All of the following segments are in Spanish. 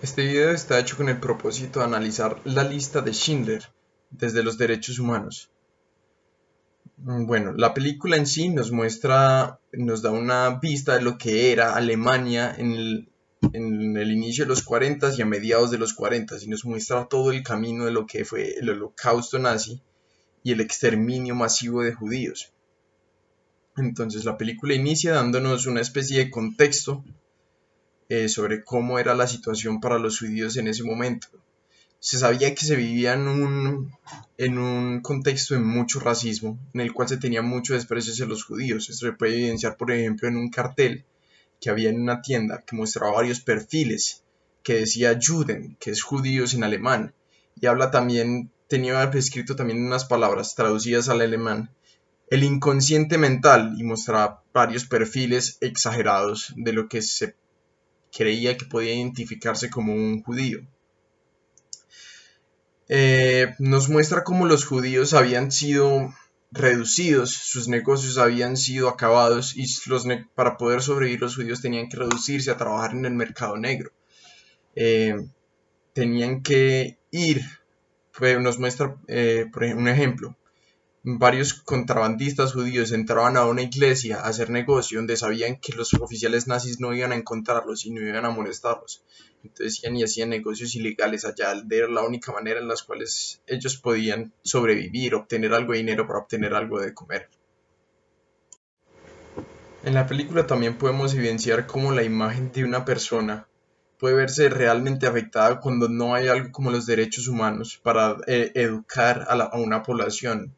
Este video está hecho con el propósito de analizar la lista de Schindler desde los derechos humanos. Bueno, la película en sí nos da una vista de lo que era Alemania en el inicio de los 40 y a mediados de los 40 y nos muestra todo el camino de lo que fue el holocausto nazi y el exterminio masivo de judíos. Entonces la película inicia dándonos una especie de contexto sobre cómo era la situación para los judíos en ese momento. Se sabía que se vivía en un contexto de mucho racismo, en el cual se tenía mucho desprecio hacia los judíos. Esto se puede evidenciar, por ejemplo, en un cartel que había en una tienda que mostraba varios perfiles que decía Juden, que es judíos en alemán, y tenía escrito también unas palabras traducidas al alemán, el inconsciente mental, y mostraba varios perfiles exagerados de lo que se creía que podía identificarse como un judío. Nos muestra cómo los judíos habían sido reducidos, sus negocios habían sido acabados y para poder sobrevivir los judíos tenían que reducirse a trabajar en el mercado negro. Tenían que ir, nos muestra por ejemplo, un ejemplo, varios contrabandistas judíos entraban a una iglesia a hacer negocio donde sabían que los oficiales nazis no iban a encontrarlos y no iban a molestarlos. Entonces iban y hacían negocios ilegales allá. Era la única manera en las cuales ellos podían sobrevivir, obtener algo de dinero para obtener algo de comer. En la película también podemos evidenciar cómo la imagen de una persona puede verse realmente afectada cuando no hay algo como los derechos humanos para educar a una población.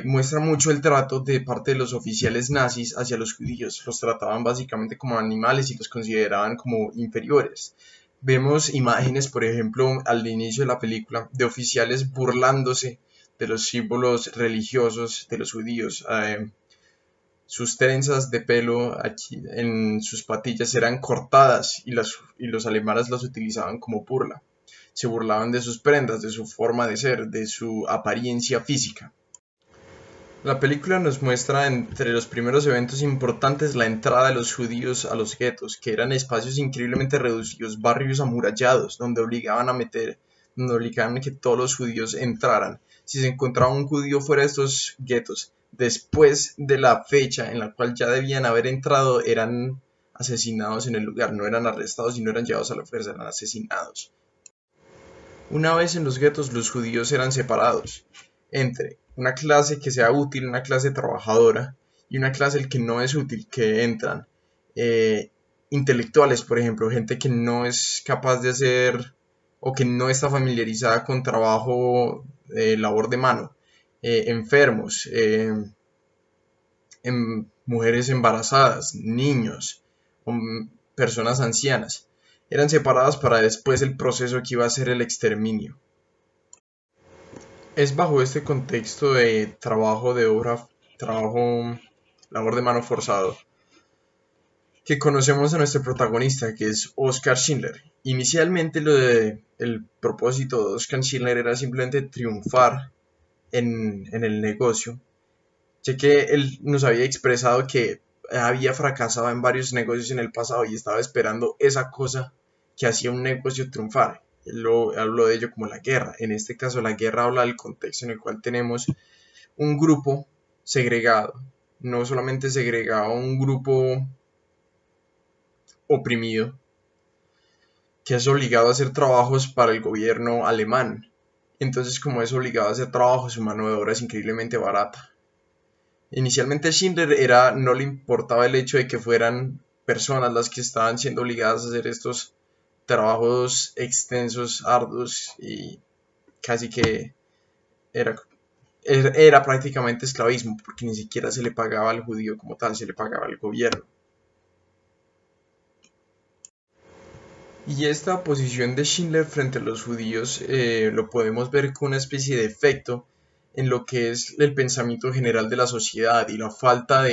Muestra mucho el trato de parte de los oficiales nazis hacia los judíos. Los trataban básicamente como animales y los consideraban como inferiores. Vemos imágenes, por ejemplo, al inicio de la película, de oficiales burlándose de los símbolos religiosos de los judíos. Sus trenzas de pelo aquí en sus patillas eran cortadas y los alemanes las utilizaban como burla. Se burlaban de sus prendas, de su forma de ser, de su apariencia física. La película nos muestra entre los primeros eventos importantes la entrada de los judíos a los guetos, que eran espacios increíblemente reducidos, barrios amurallados, donde obligaban a que todos los judíos entraran. Si se encontraba un judío fuera de estos guetos, después de la fecha en la cual ya debían haber entrado, eran asesinados en el lugar, no eran arrestados y no eran llevados a la fuerza, eran asesinados. Una vez en los guetos, los judíos eran separados entre una clase que sea útil, una clase trabajadora, y una clase el que no es útil, que entran intelectuales, por ejemplo, gente que no es capaz de hacer o que no está familiarizada con trabajo, labor de mano, enfermos, mujeres embarazadas, niños, personas ancianas. Eran separadas para después el proceso que iba a ser el exterminio. Es bajo este contexto de labor de mano forzado, que conocemos a nuestro protagonista, que es Oskar Schindler. Inicialmente el propósito de Oskar Schindler era simplemente triunfar en el negocio, ya que él nos había expresado que había fracasado en varios negocios en el pasado y estaba esperando esa cosa que hacía un negocio triunfar. Él habló de ello como la guerra. En este caso, la guerra habla del contexto en el cual tenemos un grupo segregado, no solamente segregado, un grupo oprimido, que es obligado a hacer trabajos para el gobierno alemán. Entonces, como es obligado a hacer trabajos, su mano de obra es increíblemente barata. Inicialmente Schindler no le importaba el hecho de que fueran personas las que estaban siendo obligadas a hacer estos trabajos extensos, arduos y casi que era, era prácticamente esclavismo, porque ni siquiera se le pagaba al judío como tal, se le pagaba al gobierno. Y esta posición de Schindler frente a los judíos lo podemos ver con una especie de efecto en lo que es el pensamiento general de la sociedad y la falta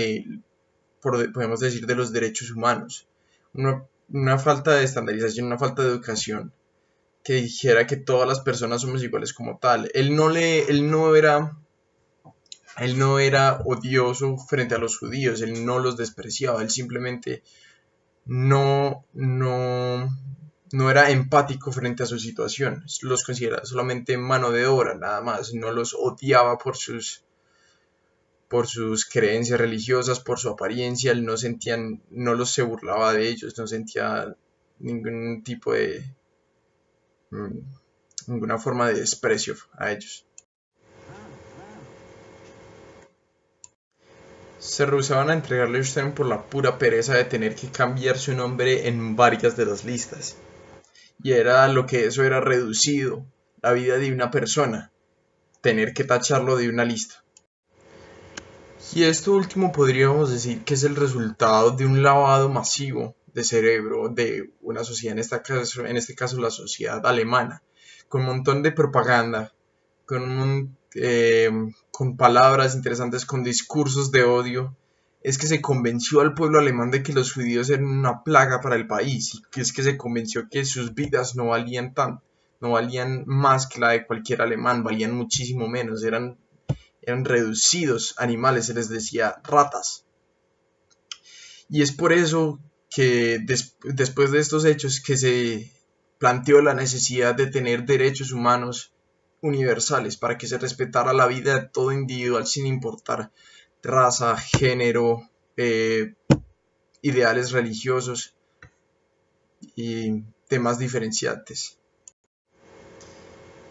podemos decir, de los derechos humanos. Una falta de estandarización, una falta de educación que dijera que todas las personas somos iguales como tal. Él no era odioso frente a los judíos, él no los despreciaba, él simplemente no no era empático frente a su situación, los consideraba solamente mano de obra, nada más, no los odiaba por sus creencias religiosas, por su apariencia, él no los se burlaba de ellos, no sentía ningún tipo de, mm, ninguna forma de desprecio a ellos. Se rehusaban a entregarle a Stern por la pura pereza de tener que cambiar su nombre en varias de las listas. Y era lo que eso era reducido, la vida de una persona, tener que tacharlo de una lista. Y esto último podríamos decir que es el resultado de un lavado masivo de cerebro de una sociedad, en este caso la sociedad alemana, con un montón de propaganda, con palabras interesantes, con discursos de odio. Es que se convenció al pueblo alemán de que los judíos eran una plaga para el país, y que es que se convenció que sus vidas no valían más que la de cualquier alemán, valían muchísimo menos, eran reducidos animales, se les decía ratas. Y es por eso que después de estos hechos que se planteó la necesidad de tener derechos humanos universales para que se respetara la vida de todo individual sin importar raza, género, ideales religiosos y demás diferenciantes.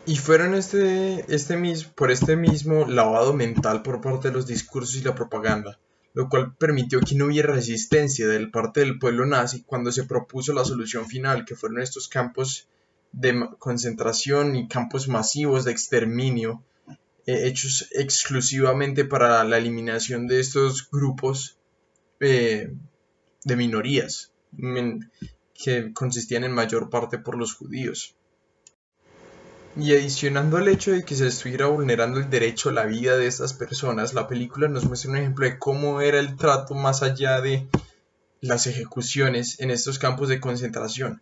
Y fueron por este mismo lavado mental por parte de los discursos y la propaganda, lo cual permitió que no hubiera resistencia de parte del pueblo nazi cuando se propuso la solución final, que fueron estos campos de concentración y campos masivos de exterminio, hechos exclusivamente para la eliminación de estos grupos de minorías, que consistían en mayor parte por los judíos. Y adicionando al hecho de que se estuviera vulnerando el derecho a la vida de estas personas, la película nos muestra un ejemplo de cómo era el trato más allá de las ejecuciones en estos campos de concentración.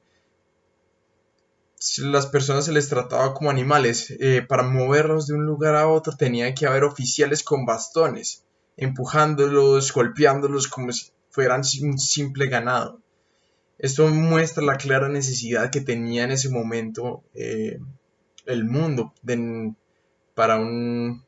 Las personas se les trataba como animales. Para moverlos de un lugar a otro tenía que haber oficiales con bastones, empujándolos, golpeándolos como si fueran un simple ganado. Esto muestra la clara necesidad que tenía en ese momento el mundo para una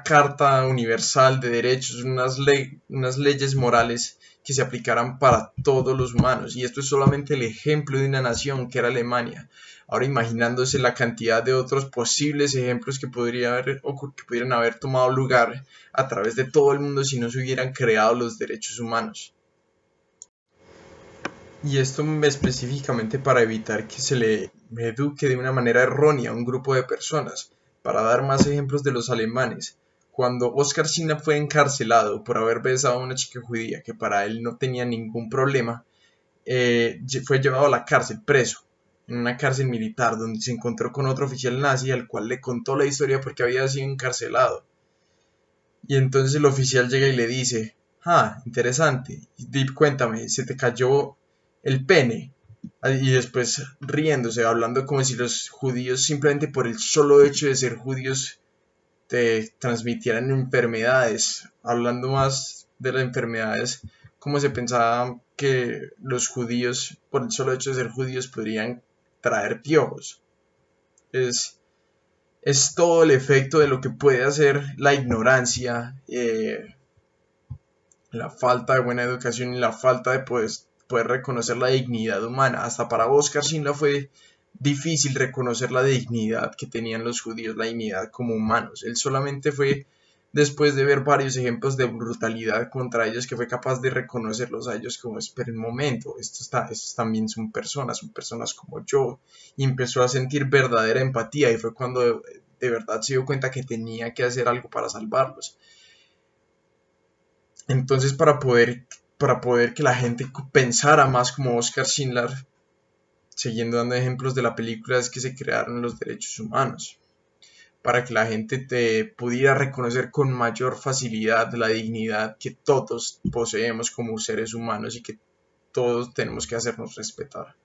carta universal de derechos, unas leyes morales que se aplicaran para todos los humanos. Y esto es solamente el ejemplo de una nación que era Alemania. Ahora imaginándose la cantidad de otros posibles ejemplos que pudieran haber tomado lugar a través de todo el mundo si no se hubieran creado los derechos humanos. Y esto específicamente para evitar que se le eduque de una manera errónea a un grupo de personas. Para dar más ejemplos de los alemanes, cuando Oskar Schindler fue encarcelado por haber besado a una chica judía que para él no tenía ningún problema, fue llevado a la cárcel, preso, en una cárcel militar, donde se encontró con otro oficial nazi al cual le contó la historia porque había sido encarcelado. Y entonces el oficial llega y le dice: interesante, cuéntame, ¿se te cayó el pene? Y después riéndose, hablando como si los judíos simplemente por el solo hecho de ser judíos te transmitieran enfermedades, hablando más de las enfermedades, como se pensaba que los judíos por el solo hecho de ser judíos podrían traer piojos. Es todo el efecto de lo que puede hacer la ignorancia, la falta de buena educación y la falta de poder reconocer la dignidad humana. Hasta para Oskar Schindler fue difícil reconocer la dignidad que tenían los judíos, la dignidad como humanos. Él solamente fue después de ver varios ejemplos de brutalidad contra ellos que fue capaz de reconocerlos a ellos como: espera un momento, estos también son personas como yo. Y empezó a sentir verdadera empatía, y fue cuando de verdad se dio cuenta que tenía que hacer algo para salvarlos. Entonces, para poder que la gente pensara más como Oskar Schindler, siguiendo dando ejemplos de la película, es que se crearon los derechos humanos, para que la gente te pudiera reconocer con mayor facilidad la dignidad que todos poseemos como seres humanos y que todos tenemos que hacernos respetar.